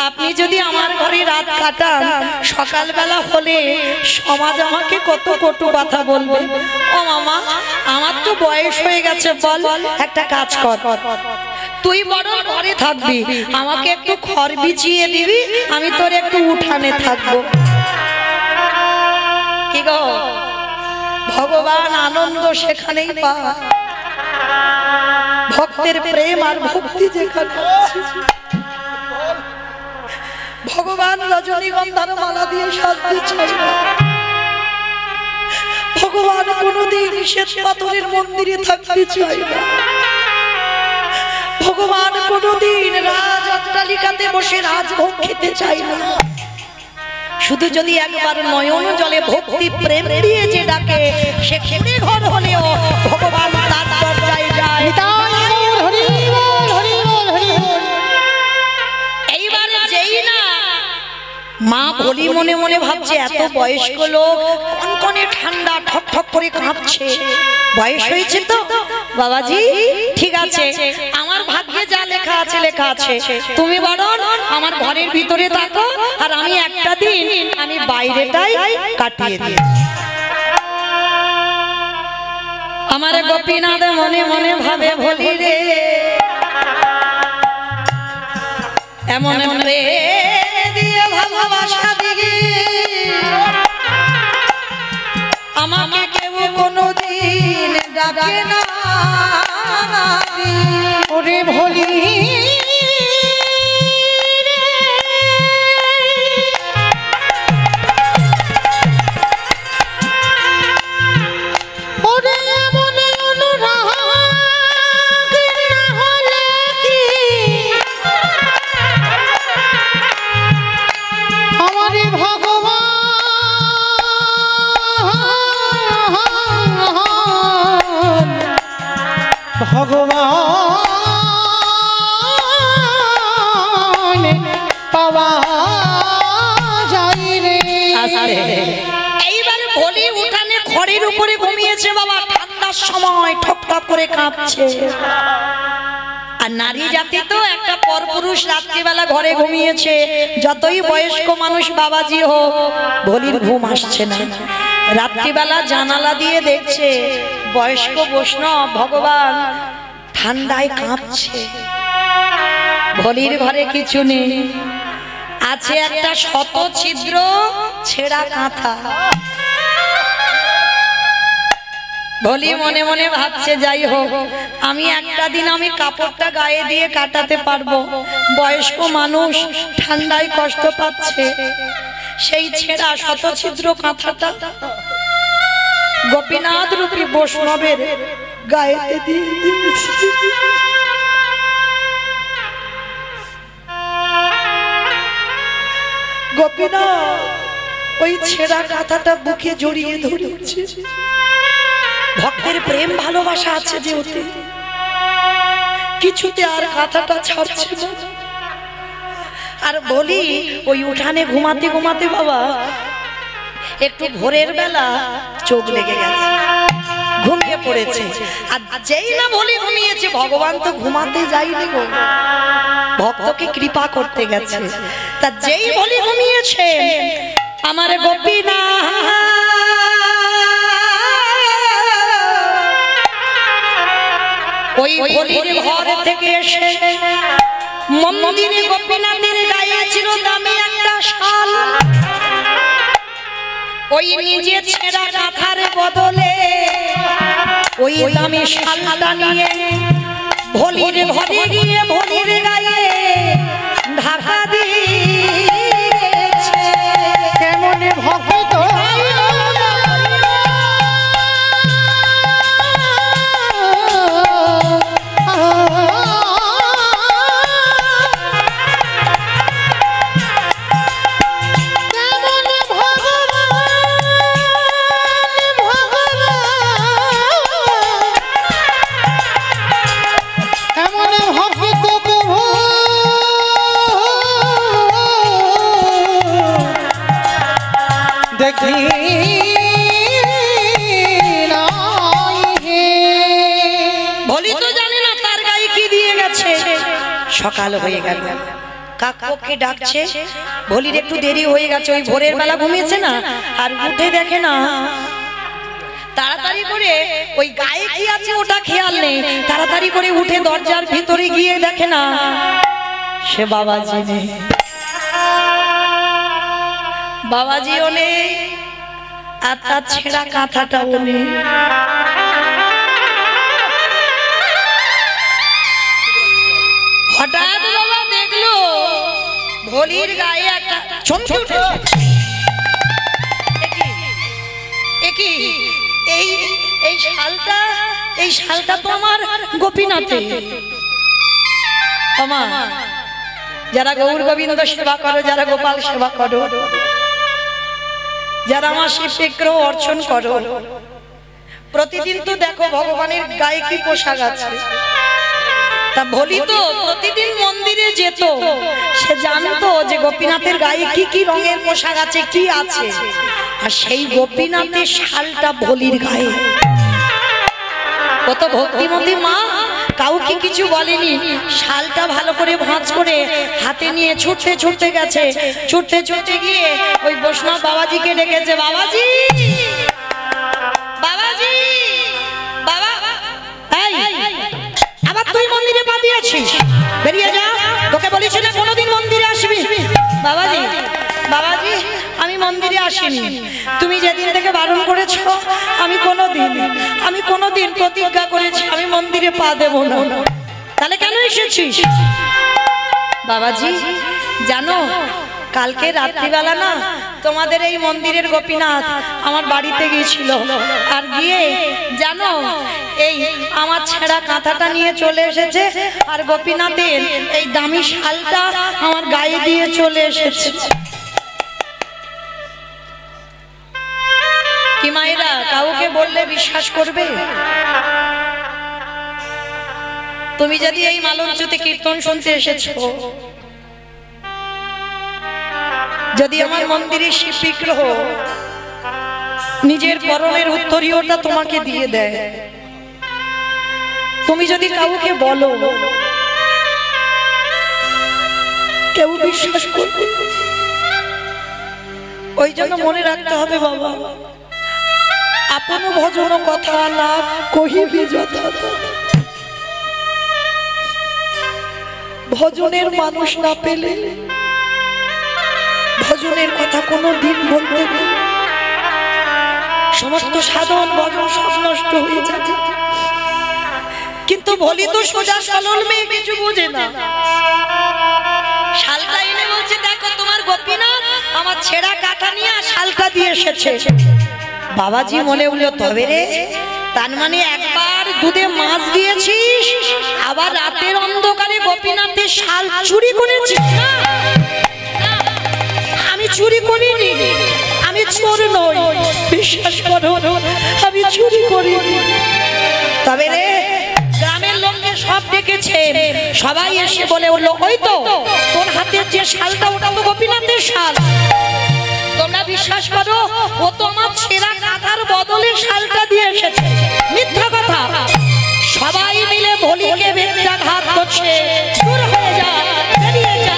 আপনি যদি আমার ঘরে রাত কাটান সকালবেলা হলে সমাজ আমাকে কত কটু কথা বলবে। ও মামা আমার তো বয়স হয়ে গেছে, বল একটা কাজ কর, তুই বড় ঘরে থাকবি, আমাকে একটু খড় বিছিয়ে দিবি, আমি তোর একটু উঠানে থাকবো। কি গো ভগবান আনন্দ সেখানেই পায়, ভক্তের প্রেম আর ভক্তি যেখানে ভগবান রজনীগন্ধার মালা দিয়ে সাজতে চায় না। ভগবান কোনদিন শ্বেত পাথরের মন্দিরে থাকতে চায় না। ভগবান কোনদিন রাজ অট্টালিকাতে বসে রাজভোগ খেতে চায় না। শুধু যদি একবার নয়ন জলে ভক্তি প্রেম দিয়ে যে ডাকে সে খেতে ঘর হলেও ভগবান তার দরজায় যায়। এইবারে যেই না মা ভোলি মনে মনে ভাবছে এত বয়স্ক লোক কনকনে ঠান্ডা ঠক ঠক করে কাঁপছে, বয়স হয়েছে তো বাবাজি ঠিক আছে, আমার ভাগ্যে যা লেখা আছে লেখা আছে, তুমি বরং আমার ঘরের ভিতরে থাকো আর আমি একটা দিন আমি বাইরেটাই কাটিয়ে দিই। আমার গোপীনাথ মনে মনে ভাবে ভোলি রে এমন রে দিয়ে ভালোবাসা আমাকে কেউ কোনোদিন ডাকে না ওরে ভোলি ভগবান পাওয়া যায় রে। এইবার বলি উঠানে খড়ের উপরে ঘুমিয়েছে বাবা, ঠান্ডার সময় ঠকঠক করে কাঁপছে। আর নারী জাতি তো একটা পরপুরুষ রাত্রিবেলা ঘরে ঘুমিয়েছে, যতই বয়স্ক মানুষ বাবাজি হোক ভলির ঘুম আসছে না। রাত্রিবেলা জানালা দিয়ে দেখছে বয়স্ক বৈষ্ণব ভগবান ঠান্ডায় কাঁপছে। ভলির ঘরে কিছু নেই, আছে একটা শত ছিদ্র ছেঁড়া কাঁথা। ভলি মনে মনে ভাবছে যাই হোক আমি একটা দিন আমি কাপড়টা গায়ে দিয়ে কাটাতে পারবো, বয়স্ক মানুষ ঠান্ডায় কষ্ট পাচ্ছে। সেই ছেঁড়া শত ছিদ্র কাঁথাটা গোপীনাথ রূপী বৈষ্ণবের গায়েতে দিয়ে দিয়েছি। গোপীনাথ ওই ছেঁড়া কাঁথাটা বুকে জড়িয়ে ধরেছে। ভক্তের প্রেম ভালোবাসা আছে যে ওতে, কিছুতে আর কাঁথাটা ছাড়ছে না। আর বলি ওই উঠানে ঘুমাতে ঘুমাতে বাবা একটু ভোরের বেলা চোখ লেগে গেছে, ঘুমিয়ে পড়েছে। আর যেই না বলি ঘুমিয়েছে, ভগবান তো ঘুমাতে যায়নি গো, ভক্তকে কৃপা করতে গেছে। তা যেই বলি ঘুমিয়েছে আমার গোপীনাথ ওই বলির ঘর থেকে এসে মন্দিরে গোপীনাথের গায়ে ছিল দামি একটা শাল। ওই নিজে ছেঁড়া কাঁথার বদলে ওই দামি শালটা নিয়ে ভলির ঘরে গিয়ে ভলির গায়ে ঢাকা দিয়েছে। কেমন ভক্ত সকাল হয়ে গেল, কাকপক্ষে ডাকছে, ভলির একটু দেরি হয়ে গেছে। ওই ভোরের বেলা ঘুমিয়েছে না, আর উঠে দেখে না, তাড়াতাড়ি করে ওই গায়ে কি আছে ওটা খেয়াল নেই, তাড়াতাড়ি করে উঠে দরজার ভিতরে গিয়ে দেখে না সে বাবাজি নেই। বাবাজিও নেই, আর তার ছেঁড়া কাঁথাটাও নেই। হঠাৎ বাবা দেখলো ভলির গায়ে একটা চমকে উঠেছে। এই শালটা তো আমার গোপীনাথে। আমার যারা গৌর গোবিন্দ সেবা করো, যারা গোপাল সেবা করো, যারা আমার শিব বিগ্রহ অর্চন করো, প্রতিদিন তো দেখো ভগবানের গায়ে কি পোশাক আছে। তা ভলি তো প্রতিদিন মন্দিরে যেত, সে জানতো যে গোপীনাথের গায়ে কি কি রঙের পোশাক আছে, কি আছে। আর সেই গোপীনাথের শালটা ভলির গায়ে। কত ভক্তিমতী মা, কাউকে কিছু বলেনি, শালটা ভালো করে ভাঁজ করে হাতে নিয়ে ছুটতে ছুটতে গেছে। ছুটতে ছুটতে গিয়ে ওই বৈষ্ণব বাবাজিকে ডেকেছে, বাবাজি বাবাজি বাবা, আবার তুই মন্দিরে পা দিয়েছিস, বেরিয়ে যা, তোকে বলেছি না কোনোদিন মন্দিরে আসবি। বাবাজি বাবাজি আমি মন্দিরে আসিনি, তুমি যেদিন থেকে বারণ করেছো কোনোদিন প্রতিজ্ঞা করেছি আমি মন্দিরে পা দেব না। তাহলে কেন এসেছিস? বাবাজি জানো, কালকে রাত্রিবেলা না তোমাদের এই মন্দিরের গোপীনাথ আমার বাড়িতে গিয়েছিল, আর গিয়ে জানো এই আমার ছেঁড়া কাঁথাটা নিয়ে চলে এসেছে, আর গোপীনাথের এই দামি শালটা আমার গায়ে দিয়ে চলে এসেছে। কি মায়েরা কাউকে বললে বিশ্বাস করবে? তুমি যদি এই মালঞ্চতে কীর্তন শুনতে এসেছো, যদি আমার মন্দিরের শিব বিগ্রহ নিজের পরনের উত্তরীয়টা তোমাকে দিয়ে দেয়, তুমি যদি কাউকে বলো, কেউ বিশ্বাস করবে? ওই জন্য মনে রাখতে হবে বাবা, আপন ভজন কথা না কহিবি যথা। ভজনের মানুষ না পেলে ভজনের কথা কোনো দিন বলতে নেই। সমস্ত সাধন ভজন সব নষ্ট হয়ে যাবে। কিন্তু বলি তো সোজা সরল মেয়ে কিছু বোঝে না। শালটা এনে বলছে দেখো তোমার গোপীনাথ আমার ছেঁড়া কাঁথা নিয়ে শালটা দিয়ে এসেছে। বাবাজি মনে হলো তবে রে, তার মানে একবার দুধে মাছ দিয়েছিস, আবার রাতের অন্ধকারে গোপীনাথের শাল চুরি করেছিস? না, আমি চুরি করিনি, আমি চোর নই, বিশ্বাস করো আমি চুরি করিনি। তবে রে গ্রামের লোককে সব ডেকেছে, সবাই এসে বলে উঠলো ওই তো তোর হাতের যে শালটা ওটা তো গোপীনাথের শাল। তোমরা বিশ্বাস করো ও তো আমার ছেঁড়া কাঁথার বদলে শালটা দিয়ে এসেছে। মিথ্যা কথা। সবাই মিলে ভলিকে বেত্রাঘাত করছে, দূর হয়ে যা, বেরিয়ে যা।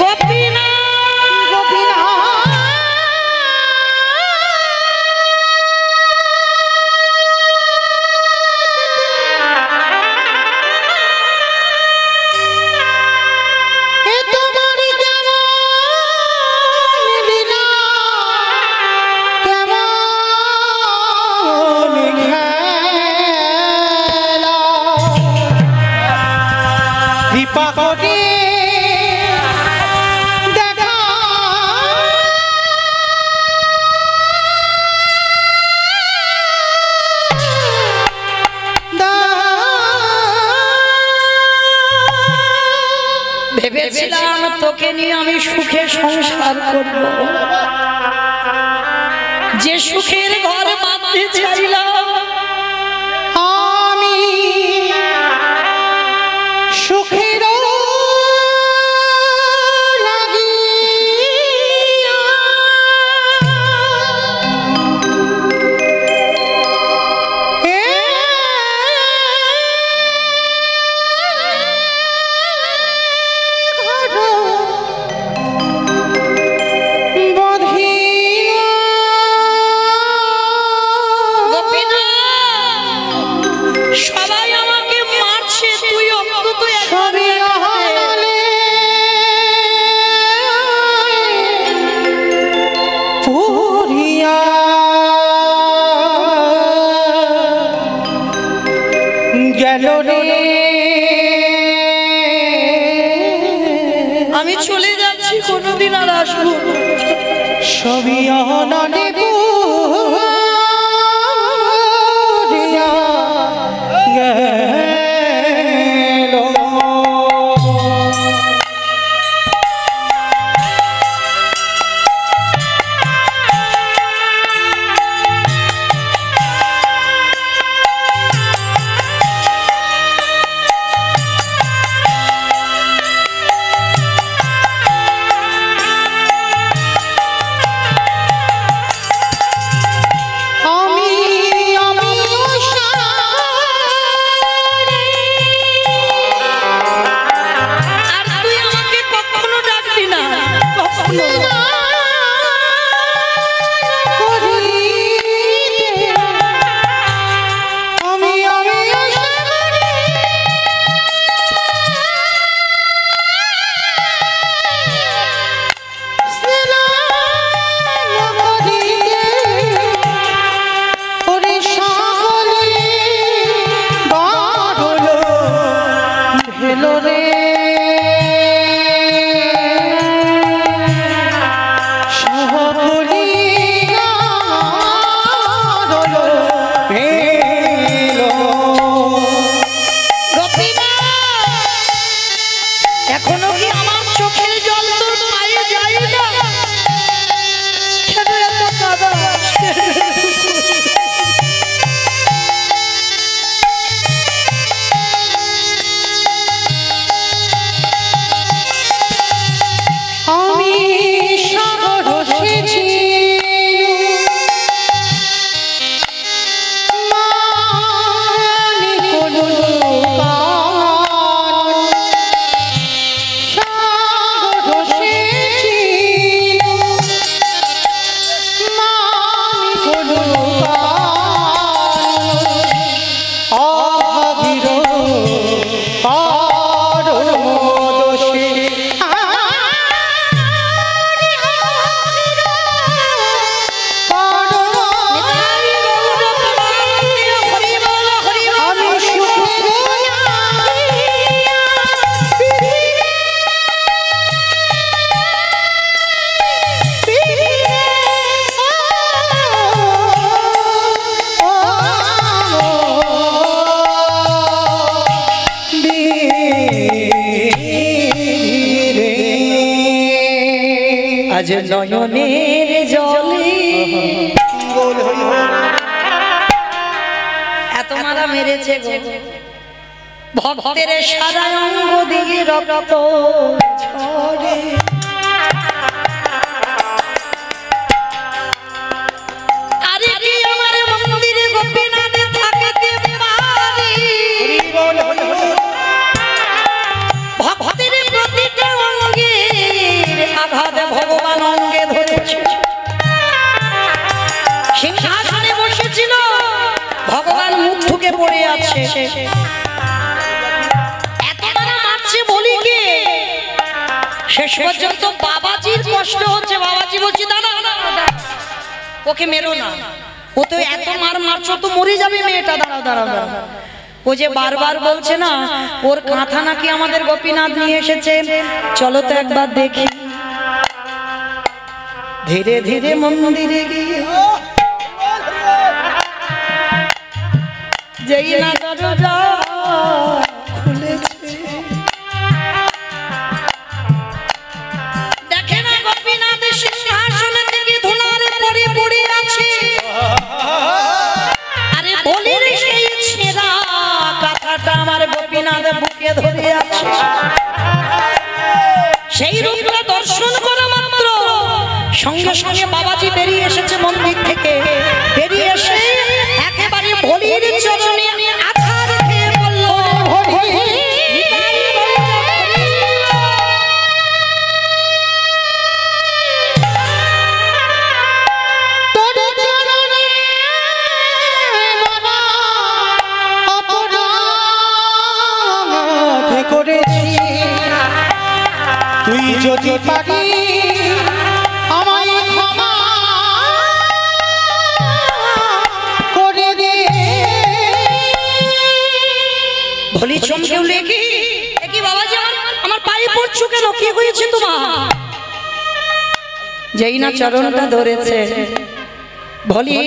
গোপীনাথ ভেবেছিলাম তোকে নিয়ে আমি সুখে সংসার করব, যে সুখের ঘর বাঁধতে চাইলাম আমি সুখের আমি চলে যাচ্ছি, কোনোদিন আর আসবো সবই অননে আজ নয়নের জলে এত মারা মেরেছে ভক্তের সারা অঙ্গ দিয়ে রক্ত ঝরে। আরে কি আমার মন্দিরে গোপীনাথ থাকতে পারি? ভক্তের প্রতিটা অঙ্গের আঘাত ভগবান অঙ্গে ধরেছে। সিংহাসনে বসেছিল, ভগবান মুখ ঠুকে পড়ে আছে। শেষ পর্যন্ত বাবাজির কষ্ট হচ্ছে। বাবাজি বলছি দাঁড়া, ওকে মেরো না, ও তো এত মার মারছো তো মরে যাবে মেয়েটা, দাঁড়াও দাঁড়াও দাঁড়াও। ও যে বারবার বলছে না ওর কাঁথা নাকি আমাদের গোপীনাথ নিয়ে এসেছে, চলো তো একবার দেখি। ধীরে ধীরে মন্দিরে গিয়ে যেই না দরজা খুলেছে, দেখে না গোপীনাথ সিংহাসন থেকে ধুলার পরে পড়ে আছে। আরে বলির সেই ছেঁড়া কাঁথাটা আমার গোপীনাথ বুকে ধরে আছে। সেই রূপটা দর্শন করা মাত্র সঙ্গে সঙ্গে বাবাজি বেরিয়ে এসেছে মন্দির থেকে। বেরিয়ে এসে একেবারে বলির চরণে আছাড় খেয়ে বলল, তুই যদি পারি আমায় ক্ষমা করে দে। বলি চমকে উঠে, কি বাবাজি আমার পায়ে পড়ছো কেন, কি হয়েছে তোমার? যেই না চরণটা ধরেছে বলি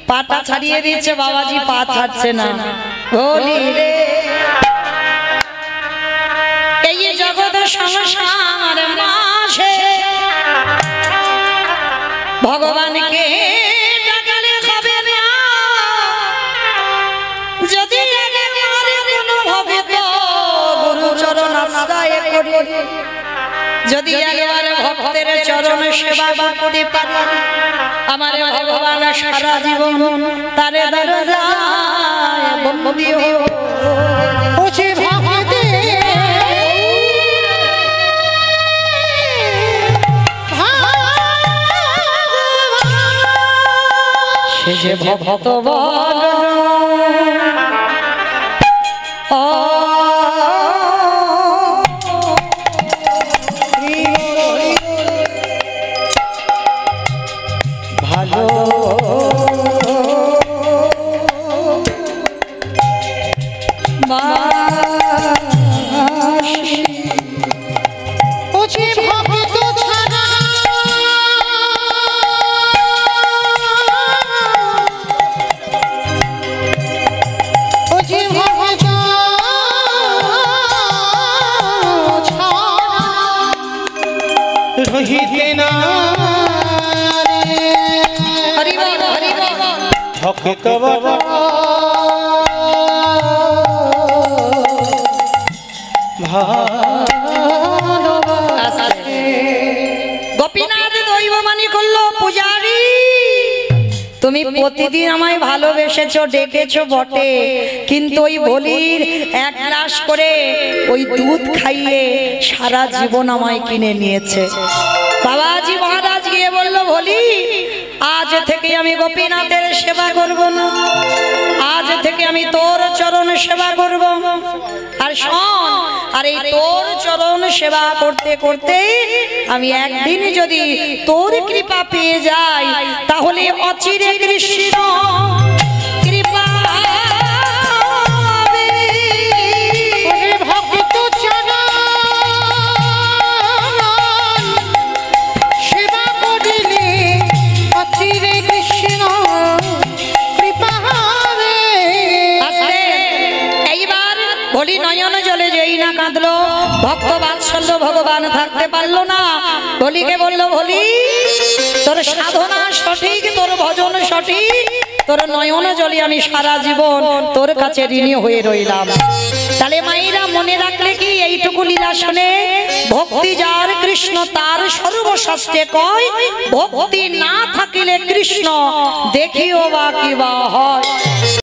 পাটা ছাড়িয়ে দিয়েছে, বাবাজি পা ছাড়ছে না। বলি রে এই জগৎ সংসার মাঝে ভগবানকে ডাকালে হবে না, যদি কোনো ভক্ত গুরু চরণ আশ্রয় করে, যদি একবার ভক্তের চরণ সেবা করতে পারে, আমার ভগবান সারা জীবন তারে দরজায় বন্দী ওছে ভাবতে শেষে ভক্ত ভালো ওছে ভক্ত ছাড়া ওছে ভক্ত ছাড়া রহিতে না ভক্ত বাবা গোপীনাথ দৈববাণী করলো, পূজারী তুমি প্রতিদিন আমায় ভালোবেসেছো, ডেকেছো বটে, কিন্তু ওই বলির এক গ্লাস করে ওই দুধ খাইয়ে সারা জীবন আমায় কিনে নিয়েছে। বাবাজি মহারাজ গিয়ে বলল, বলি আজ থেকে আমি গোপীনাথের সেবা করব না, আজ থেকে আমি তোর চরণ সেবা করব। আর শোন, আর এই তোর চরণ সেবা করতে করতে আমি একদিন যদি তোর কৃপা পেয়ে যাই, তাহলে অচিরে কৃষ্ণ কৃপা ভক্ত ছাড়া সেবা করিলে অচিরে কৃষ্ণ কৃপা হবে। এইবার বলি নয়ন জলে যেই না কাঁদলো, ভক্ত বাৎসল্য ভগবান থাকতে পারলো না, বলিকে বললো, বলি তোর সাধনা সঠিক, তোর ভজন সঠিক, তোর নয়ন জলে আমি সারা জীবন তোর কাছে ঋণী হয়ে রইলাম। তাহলে মায়েরা মনে রাখলে কি এইটুকু লীলা শুনে, ভক্তি যার কৃষ্ণ তার সর্বশাস্ত্রে কয়, ভক্তি না থাকিলে কৃষ্ণ দেখিও বা কিবা হয়।